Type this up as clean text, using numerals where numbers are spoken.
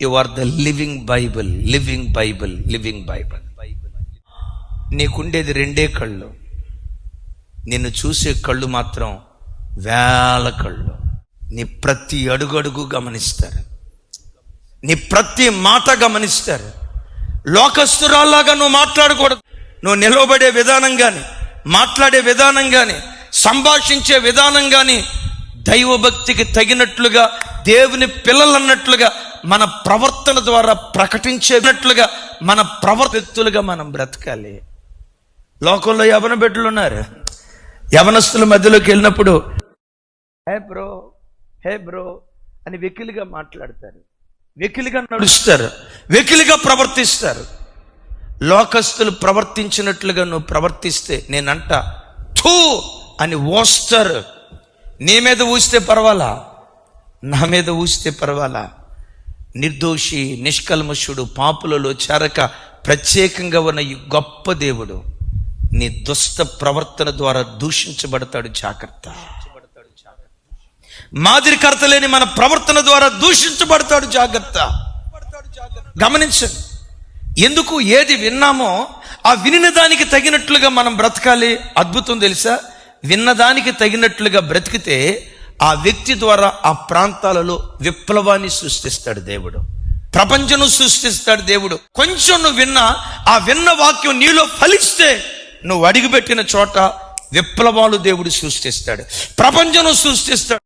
You are the living Bible, living Bible, living Bible. నీకుండేది రెండే కళ్ళు. నిన్ను చూసే కళ్ళు మాత్రం వేల కళ్ళు. నీ ప్రతి అడుగడుగు గమనిస్తారు, నీ ప్రతి మాట గమనిస్తారు. లోకస్తురాల్లాగా నువ్వు మాట్లాడకూడదు. నువ్వు నిలవబడే విధానం కానీ, మాట్లాడే విధానం కానీ, సంభాషించే విధానం కానీ దైవభక్తికి తగినట్లుగా, దేవుని పిల్లలన్నట్లుగా మన ప్రవర్తన ద్వారా ప్రకటించేటట్లుగా మన వ్యక్తులుగా మనం బ్రతకాలి. లోకంలో యవన బిడ్డలు ఉన్నారు. యవనస్తుల మధ్యలోకి వెళ్ళినప్పుడు హే బ్రో అని వెకిలిగా మాట్లాడతారు, వెకిలిగా నడుస్తారు, వెకిలిగా ప్రవర్తిస్తారు. లోకస్తులు ప్రవర్తించినట్లుగా నువ్వు ప్రవర్తిస్తే నేనంట థూ అని ఓస్తారు. నీ మీద ఊస్తే పర్వాలా, నా మీద ఊస్తే పర్వాలా. నిర్దోషి, నిష్కల్మషుడు, పాపులలో చేరక ప్రత్యేకంగా ఉన్న ఈ గొప్ప దేవుడు నీ దుష్ట ప్రవర్తన ద్వారా దూషించబడతాడు. జాగ్రత్త. మాదిరికర్త లేని మన ప్రవర్తన ద్వారా దూషించబడతాడు. జాగ్రత్త. గమనించండి. ఎందుకు? ఏది విన్నామో ఆ వినిన దానికి తగినట్లుగా మనం బ్రతకాలి. అద్భుతం తెలుసా? విన్నదానికి తగినట్లుగా బ్రతికితే ఆ వ్యక్తి ద్వారా ఆ ప్రాంతాలలో విప్లవాన్ని సృష్టిస్తాడు దేవుడు. ప్రపంచం సృష్టిస్తాడు దేవుడు. కొంచెం నువ్వు ఆ విన్న వాక్యం నీలో ఫలిస్తే నువ్వు అడుగుపెట్టిన చోట విప్లవాలు దేవుడు సృష్టిస్తాడు, ప్రపంచం సృష్టిస్తాడు.